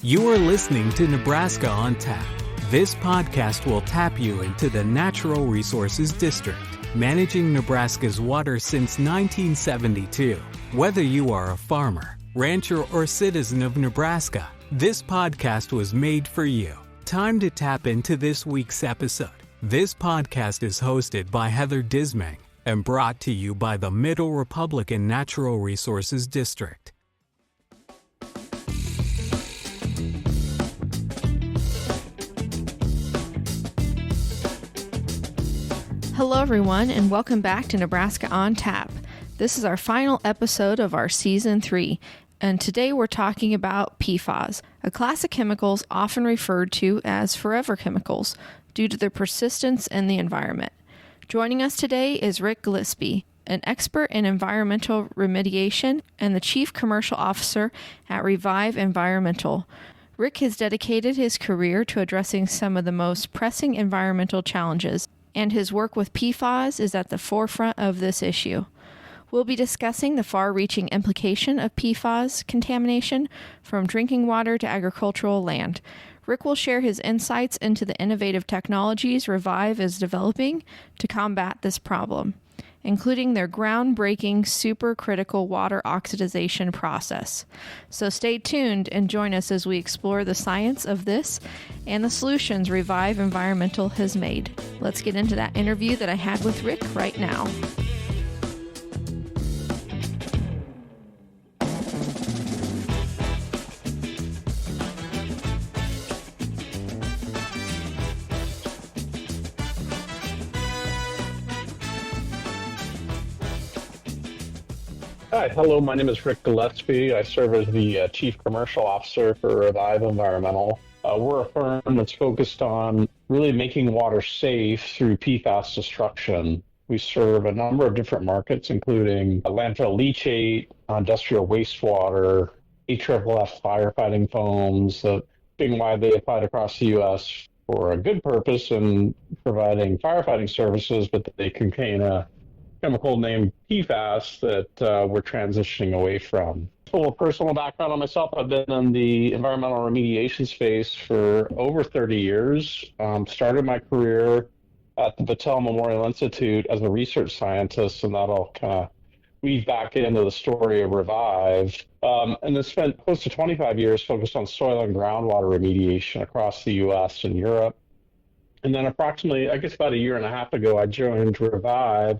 You are listening to Nebraska on Tap. This podcast will tap you into the Natural Resources District, managing Nebraska's water since 1972. Whether you are a farmer, rancher, or citizen of Nebraska, this podcast was made for you. Time to tap into this week's episode. This podcast is hosted by Heather Dismang and brought to you by the Middle Republican Natural Resources District. Hello everyone, and welcome back to Nebraska on Tap. This is our final episode of our Season 3, and today we're talking about PFAS, a class of chemicals often referred to as forever chemicals due to their persistence in the environment. Joining us today is Rick Gillespie, an expert in environmental remediation and the Chief Commercial Officer at Revive Environmental. Rick has dedicated his career to addressing some of the most pressing environmental challenges, and his work with PFAS is at the forefront of this issue. We'll be discussing the far-reaching implication of PFAS contamination from drinking water to agricultural land. Rick will share his insights into the innovative technologies Revive is developing to combat this problem, including their groundbreaking supercritical water oxidization process. So stay tuned and join us as we explore the science of this and the solutions Revive Environmental has made. Let's get into that interview that I had with Rick right now. Hi, hello, my name is Rick Gillespie. I serve as the Chief Commercial Officer for Revive Environmental. We're a firm that's focused on really making water safe through PFAS destruction. We serve a number of different markets, including landfill leachate, industrial wastewater, AFFF firefighting foams, being widely applied across the U.S. for a good purpose in providing firefighting services, but they contain a chemical named PFAS that we're transitioning away from. A little personal background on myself. I've been in the environmental remediation space for over 30 years. Started my career at the Battelle Memorial Institute as a research scientist, and that'll kind of weave back into the story of Revive. And then spent close to 25 years focused on soil and groundwater remediation across the U.S. and Europe. And then approximately, I guess about a year and a half ago, I joined Revive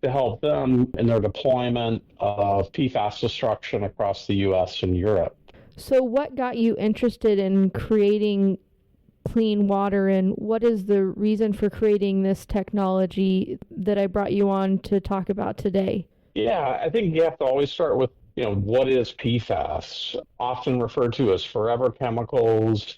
to help them in their deployment of PFAS destruction across the U.S. and Europe. So what got you interested in creating clean water, and what is the reason for creating this technology that I brought you on to talk about today? Yeah, I think you have to always start with, what is PFAS? Often referred to as forever chemicals.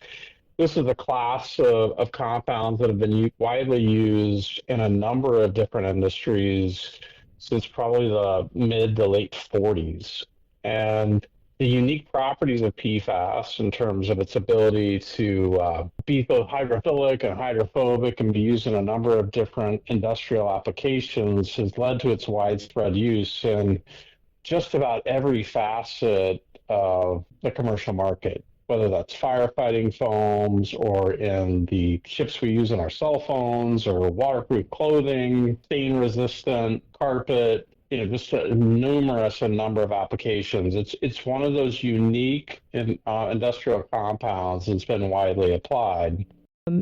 This is a class of compounds that have been widely used in a number of different industries since probably the mid to late 40s. And the unique properties of PFAS in terms of its ability to be both hydrophilic and hydrophobic and be used in a number of different industrial applications has led to its widespread use in just about every facet of the commercial market, whether that's firefighting foams or in the chips we use in our cell phones or waterproof clothing, stain-resistant carpet, just a number of applications. It's one of those unique industrial compounds that's been widely applied.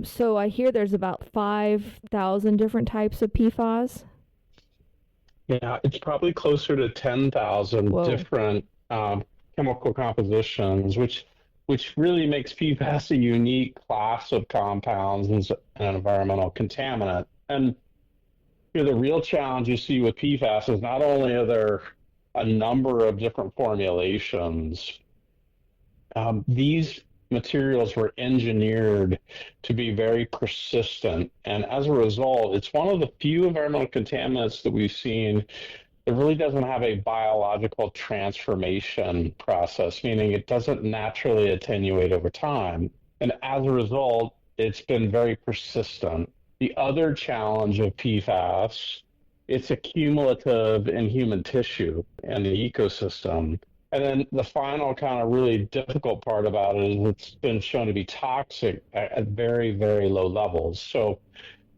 So I hear there's about 5,000 different types of PFAS? Yeah, it's probably closer to 10,000 different chemical compositions, which really makes PFAS a unique class of compounds as an environmental contaminant. And the real challenge you see with PFAS is not only are there a number of different formulations, these materials were engineered to be very persistent. And as a result, it's one of the few environmental contaminants that we've seen that really doesn't have a biological transformation process, meaning it doesn't naturally attenuate over time. And as a result, it's been very persistent. The other challenge of PFAS, it's accumulative in human tissue and the ecosystem. And then the final kind of really difficult part about it is it's been shown to be toxic at very, very low levels. So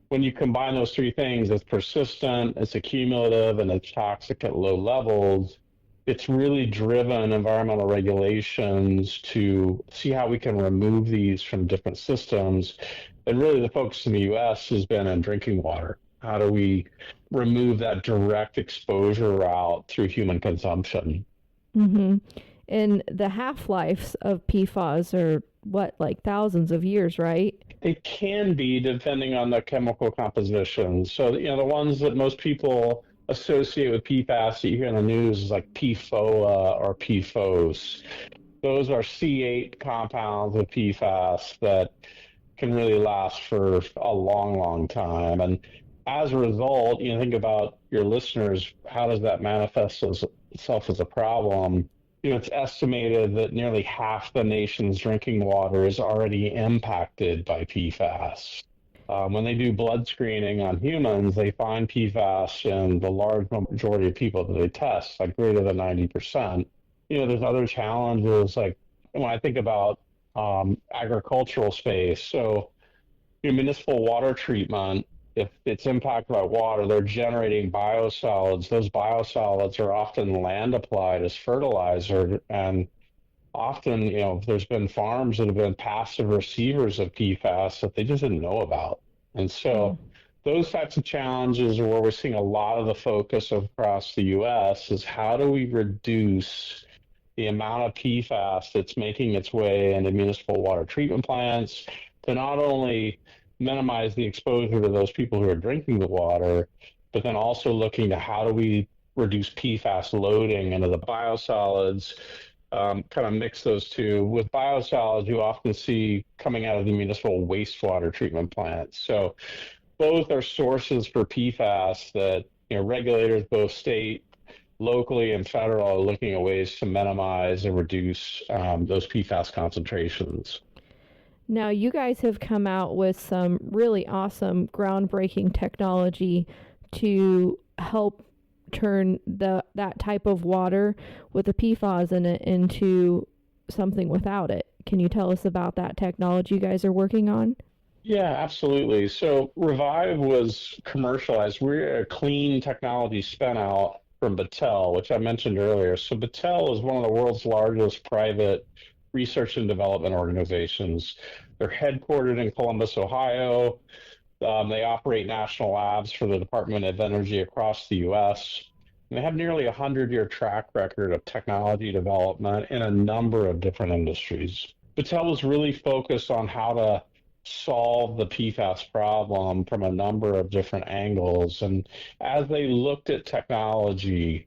when you combine those three things, it's persistent, it's accumulative, and it's toxic at low levels. It's really driven environmental regulations to see how we can remove these from different systems. And really, the focus in the US has been on drinking water. How do we remove that direct exposure route through human consumption? Mm-hmm. And the half-lives of PFAS are what, like thousands of years, right? It can be depending on the chemical composition. So, the ones that most people associate with PFAS that you hear in the news is like PFOA or PFOS. Those are C8 compounds of PFAS that can really last for a long, long time. And as a result, think about your listeners, how does that manifest itself as a problem? It's estimated that nearly half the nation's drinking water is already impacted by PFAS. When they do blood screening on humans, they find PFAS in the large majority of people that they test, like greater than 90%. There's other challenges, like when I think about agricultural space. So, municipal water treatment, if it's impacted by water, they're generating biosolids. Those biosolids are often land applied as fertilizer. And often, there's been farms that have been passive receivers of PFAS that they just didn't know about. And so those types of challenges are where we're seeing a lot of the focus across the US is how do we reduce the amount of PFAS that's making its way into municipal water treatment plants to not only minimize the exposure to those people who are drinking the water, but then also looking to how do we reduce PFAS loading into the biosolids, kind of mix those two. With biosolids, you often see coming out of the municipal wastewater treatment plants. So both are sources for PFAS that regulators, both state, locally, and federal, are looking at ways to minimize and reduce those PFAS concentrations. Now, you guys have come out with some really awesome, groundbreaking technology to help turn that type of water with the PFAS in it into something without it. Can you tell us about that technology you guys are working on? Yeah, absolutely. So Revive was commercialized. We're a clean technology spin out from Battelle, which I mentioned earlier. So Battelle is one of the world's largest private research and development organizations. They're headquartered in Columbus, Ohio. They operate national labs for the Department of Energy across the U.S. And they have nearly a 100-year track record of technology development in a number of different industries. Battelle was really focused on how to solve the PFAS problem from a number of different angles. And as they looked at technology,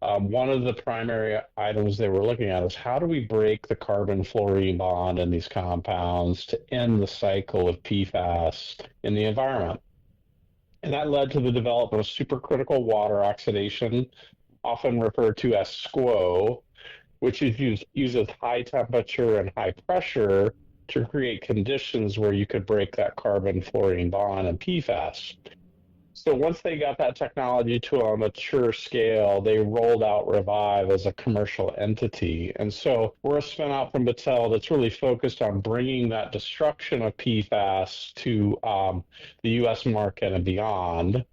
one of the primary items they were looking at is how do we break the carbon-fluorine bond in these compounds to end the cycle of PFAS in the environment. And that led to the development of supercritical water oxidation, often referred to as SCWO, which uses high temperature and high pressure to create conditions where you could break that carbon-fluorine bond in PFAS. So once they got that technology to a mature scale, they rolled out Revive as a commercial entity. And so we're a spin out from Battelle that's really focused on bringing that destruction of PFAS to the U.S. market and beyond.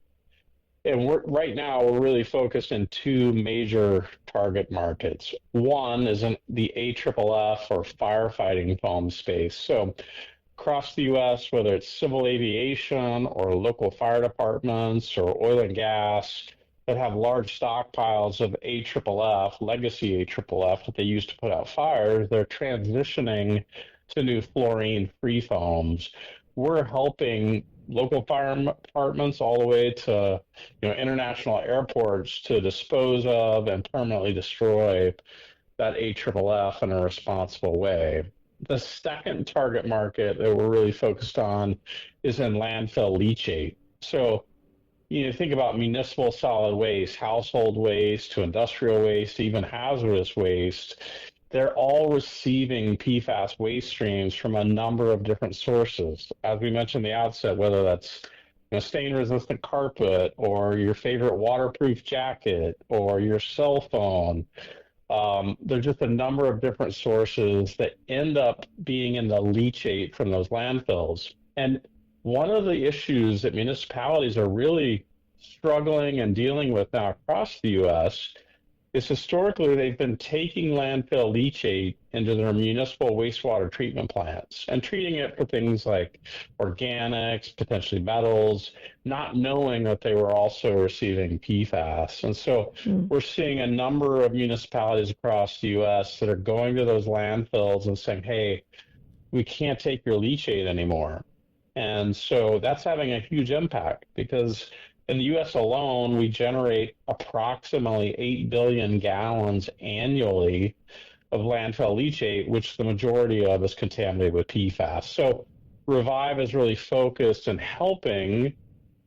And right now, we're really focused in two major target markets. One is in the AFFF or firefighting foam space. So across the U.S., whether it's civil aviation or local fire departments or oil and gas that have large stockpiles of AFFF, legacy AFFF that they use to put out fires, they're transitioning to new fluorine-free foams. We're helping local fire departments all the way to international airports to dispose of and permanently destroy that AFFF in a responsible way. The second target market that we're really focused on is in landfill leachate. So, think about municipal solid waste, household waste to industrial waste, even hazardous waste. they're all receiving PFAS waste streams from a number of different sources. As we mentioned at the outset, whether that's stain-resistant carpet or your favorite waterproof jacket or your cell phone. There's just a number of different sources that end up being in the leachate from those landfills. And one of the issues that municipalities are really struggling and dealing with now across the U.S. is historically they've been taking landfill leachate into their municipal wastewater treatment plants and treating it for things like organics, potentially metals, not knowing that they were also receiving PFAS. And so we're seeing a number of municipalities across the U.S. that are going to those landfills and saying, hey, we can't take your leachate anymore. And so that's having a huge impact because in the U.S. alone, we generate approximately 8 billion gallons annually of landfill leachate, which the majority of is contaminated with PFAS. So Revive is really focused on helping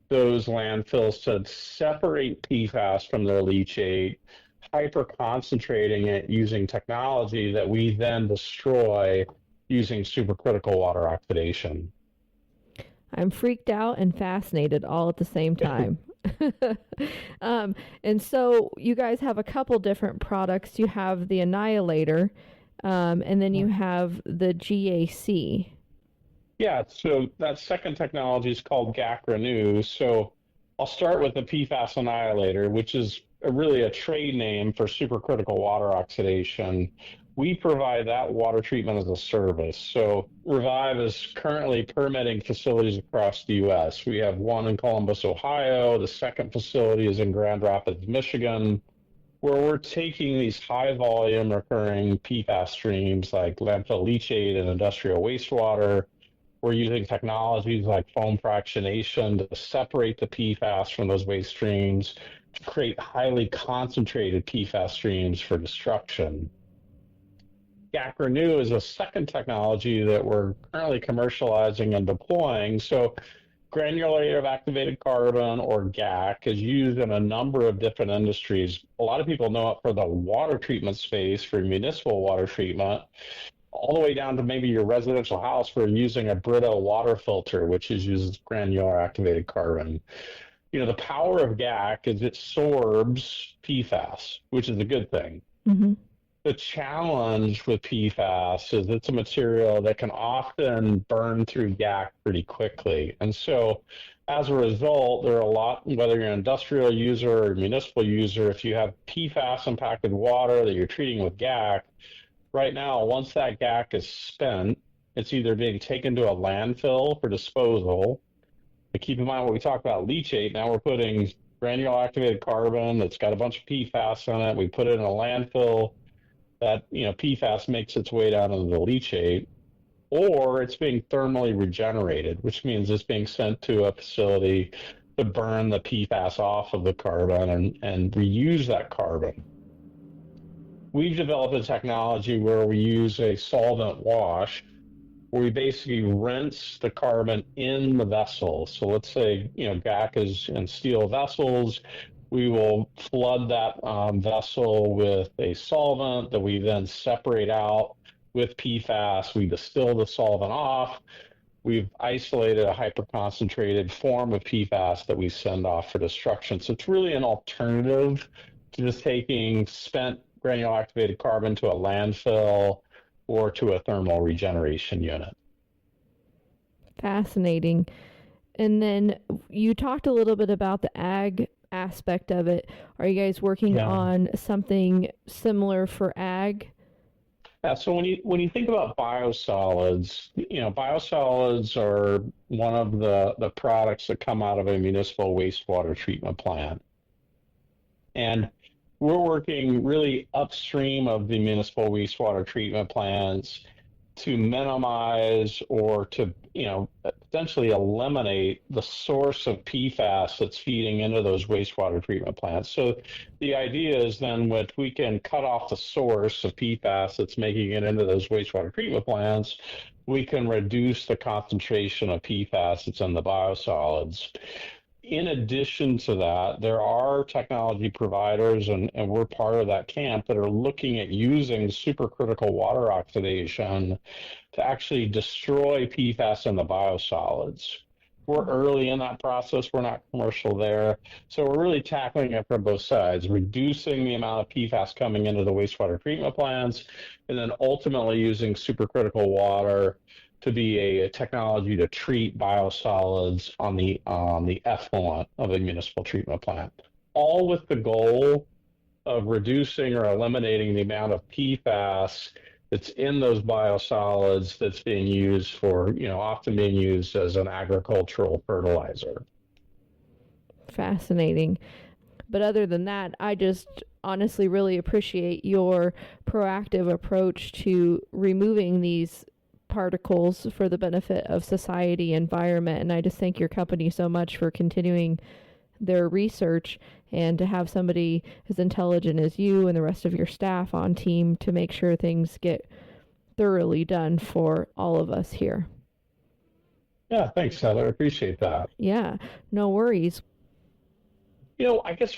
those landfills to separate PFAS from their leachate, hyper-concentrating it using technology that we then destroy using supercritical water oxidation. I'm freaked out and fascinated all at the same time. And so you guys have a couple different products. You have the Annihilator, and then you have the GAC. Yeah, so that second technology is called GAC Renew. So I'll start with the PFAS Annihilator, which is really a trade name for supercritical water oxidation. We provide that water treatment as a service. So Revive is currently permitting facilities across the U.S. We have one in Columbus, Ohio. The second facility is in Grand Rapids, Michigan, where we're taking these high volume recurring PFAS streams like landfill leachate and industrial wastewater. We're using technologies like foam fractionation to separate the PFAS from those waste streams to create highly concentrated PFAS streams for destruction. GAC Renew is a second technology that we're currently commercializing and deploying. So granulated activated carbon, or GAC, is used in a number of different industries. A lot of people know it for the water treatment space, for municipal water treatment, all the way down to maybe your residential house for using a Brita water filter, which uses granular activated carbon. The power of GAC is it sorbs PFAS, which is a good thing. Mm-hmm. The challenge with PFAS is it's a material that can often burn through GAC pretty quickly. And so as a result, there are a lot, whether you're an industrial user or municipal user, if you have PFAS impacted water that you're treating with GAC, right now, once that GAC is spent, it's either being taken to a landfill for disposal. But keep in mind what we talked about leachate. Now we're putting granular activated carbon that's got a bunch of PFAS in it. We put it in a landfill. That PFAS makes its way down into the leachate, or it's being thermally regenerated, which means it's being sent to a facility to burn the PFAS off of the carbon and reuse that carbon. We've developed a technology where we use a solvent wash, where we basically rinse the carbon in the vessel. So let's say GAC is in steel vessels. We will flood that vessel with a solvent that we then separate out with PFAS. We distill the solvent off. We've isolated a hyperconcentrated form of PFAS that we send off for destruction. So it's really an alternative to just taking spent granular activated carbon to a landfill or to a thermal regeneration unit. Fascinating. And then you talked a little bit about the ag aspect of it. Are you guys working on something similar for ag? Yeah, so when you think about biosolids, biosolids are one of the products that come out of a municipal wastewater treatment plant. And we're working really upstream of the municipal wastewater treatment plants to minimize or to potentially eliminate the source of PFAS that's feeding into those wastewater treatment plants. So the idea is then that we can cut off the source of PFAS that's making it into those wastewater treatment plants, we can reduce the concentration of PFAS that's in the biosolids. in addition to that, there are technology providers, and we're part of that camp, that are looking at using supercritical water oxidation to actually destroy PFAS in the biosolids. We're early in that process. We're not commercial there. So we're really tackling it from both sides, reducing the amount of PFAS coming into the wastewater treatment plants, and then ultimately using supercritical water to be a technology to treat biosolids on the effluent of a municipal treatment plant, all with the goal of reducing or eliminating the amount of PFAS that's in those biosolids that's being used for, often being used as an agricultural fertilizer. Fascinating. But other than that, I just honestly really appreciate your proactive approach to removing these particles for the benefit of society, environment, and I just thank your company so much for continuing their research, and to have somebody as intelligent as you and the rest of your staff on team to make sure things get thoroughly done for all of us here. Yeah, thanks, Heather. I appreciate that. Yeah, no worries. I guess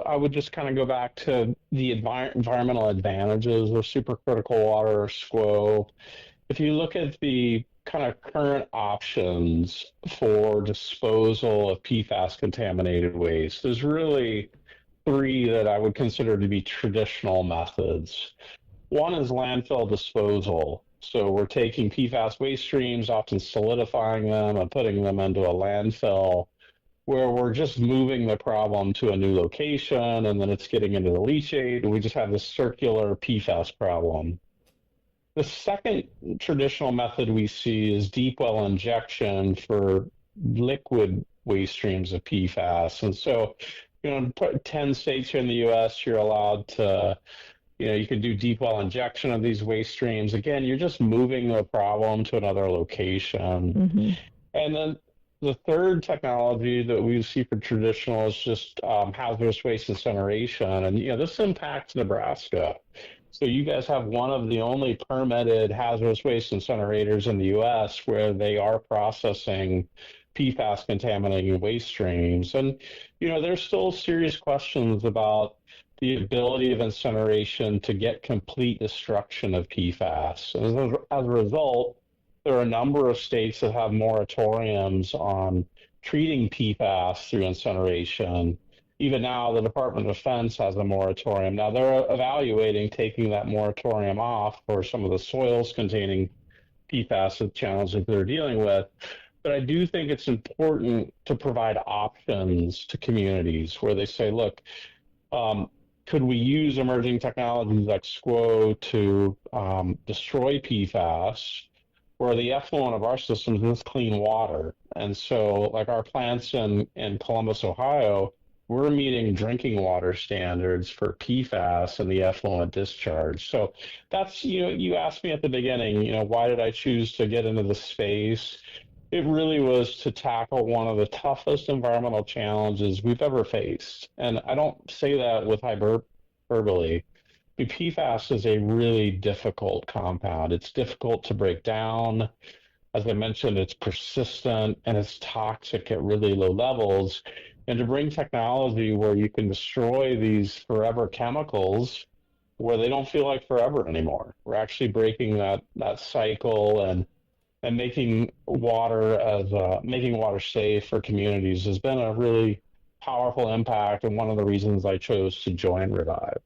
I would just kind of go back to the environmental advantages of supercritical water or SCWO. If you look at the kind of current options for disposal of PFAS contaminated waste, there's really three that I would consider to be traditional methods. One is landfill disposal. So we're taking PFAS waste streams, often solidifying them and putting them into a landfill, where we're just moving the problem to a new location, and then it's getting into the leachate, and we just have this circular PFAS problem. The second traditional method we see is deep well injection for liquid waste streams of PFAS. And so, in 10 states here in the U.S., you're allowed to, you can do deep well injection of these waste streams. Again, you're just moving the problem to another location. Mm-hmm. And then the third technology that we see for traditional is just hazardous waste incineration. And, this impacts Nebraska. So you guys have one of the only permitted hazardous waste incinerators in the U.S. where they are processing PFAS contaminating waste streams. And, there's still serious questions about the ability of incineration to get complete destruction of PFAS. And as a result, there are a number of states that have moratoriums on treating PFAS through incineration. Even now, the Department of Defense has a moratorium. Now, they're evaluating taking that moratorium off for some of the soils containing PFAS challenges they're dealing with. But I do think it's important to provide options to communities where they say, look, could we use emerging technologies like SCWO to destroy PFAS, where the effluent of our systems is clean water? And so, like our plants in Columbus, Ohio, we're meeting drinking water standards for PFAS and the effluent discharge. So that's, you asked me at the beginning, why did I choose to get into the space? It really was to tackle one of the toughest environmental challenges we've ever faced. And I don't say that with hyperbole. PFAS is a really difficult compound. It's difficult to break down. As I mentioned, it's persistent and it's toxic at really low levels. And to bring technology where you can destroy these forever chemicals where they don't feel like forever anymore. We're actually breaking that cycle and making water safe for communities has been a really powerful impact, and one of the reasons I chose to join Revive.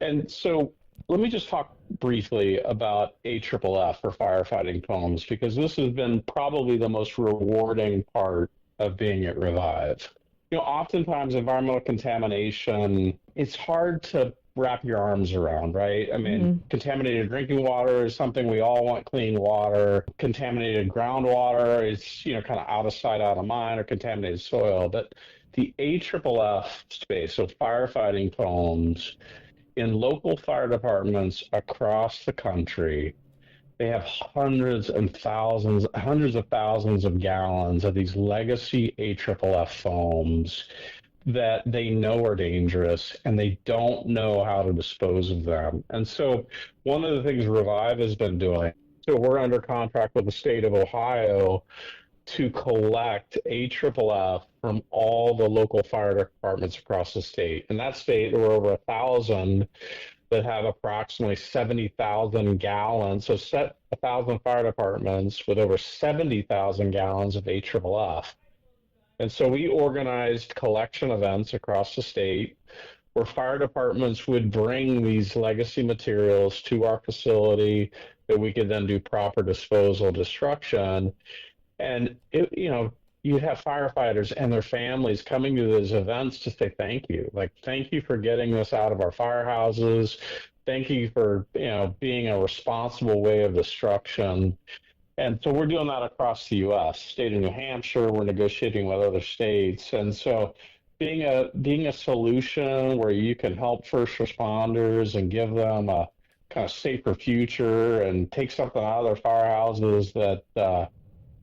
And so let me just talk briefly about AFFF for firefighting foams, because this has been probably the most rewarding part of being at Revive. Oftentimes environmental contamination, it's hard to wrap your arms around, right? I mean, contaminated drinking water is something we all want clean water. Contaminated groundwater is, kind of out of sight, out of mind, or contaminated soil. But the AFFF space, so firefighting foams, in local fire departments across the country, they have hundreds of thousands of gallons of these legacy AFFF foams that they know are dangerous, and they don't know how to dispose of them. And so one of the things Revive has been doing, so we're under contract with the state of Ohio to collect AFFF from all the local fire departments across the state. In that state, there were over 1,000 that have approximately 70,000 gallons. So set 1,000 fire departments with over 70,000 gallons of AFFF. And so we organized collection events across the state where fire departments would bring these legacy materials to our facility that we could then do proper disposal, destruction. And, you'd have firefighters and their families coming to those events to say thank you. Like, thank you for getting this out of our firehouses. Thank you for, being a responsible way of destruction. And so we're doing that across the U.S. State of New Hampshire, we're negotiating with other states. And so being a solution where you can help first responders and give them a kind of safer future and take something out of their firehouses that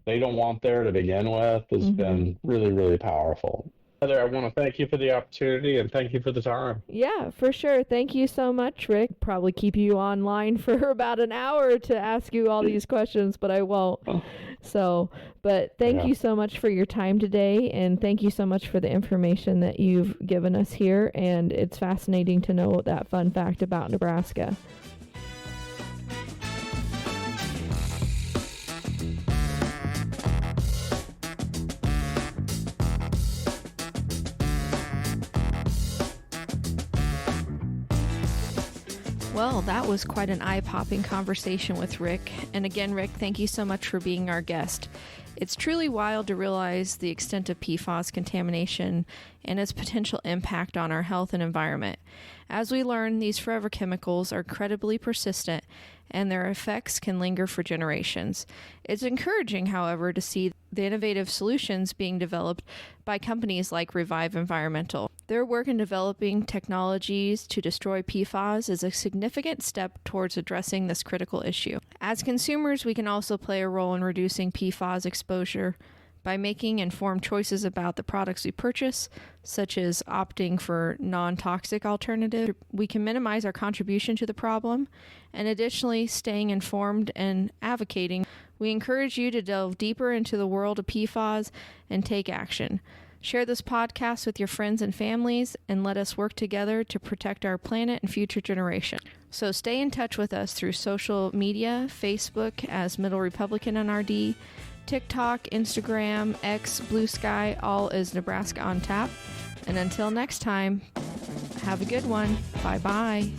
they don't want there to begin with has been really, really powerful. Heather, I want to thank you for the opportunity and thank you for the time. Yeah, for sure. Thank you so much, Rick. Probably keep you online for about an hour to ask you all these questions, but I won't. But thank you so much for your time today, and thank you so much for the information that you've given us here, and it's fascinating to know that fun fact about Nebraska. Well, that was quite an eye-popping conversation with Rick. And again, Rick, thank you so much for being our guest. It's truly wild to realize the extent of PFAS contamination and its potential impact on our health and environment. As we learn, these forever chemicals are incredibly persistent and their effects can linger for generations. It's encouraging, however, to see the innovative solutions being developed by companies like Revive Environmental. Their work in developing technologies to destroy PFAS is a significant step towards addressing this critical issue. As consumers, we can also play a role in reducing PFAS exposure by making informed choices about the products we purchase, such as opting for non-toxic alternatives. We can minimize our contribution to the problem, and additionally, staying informed and advocating. We encourage you to delve deeper into the world of PFAS and take action. Share this podcast with your friends and families, and let us work together to protect our planet and future generations. So stay in touch with us through social media, Facebook as Middle Republican NRD, TikTok, Instagram, X, Blue Sky, all is Nebraska on Tap. And until next time, have a good one. Bye-bye.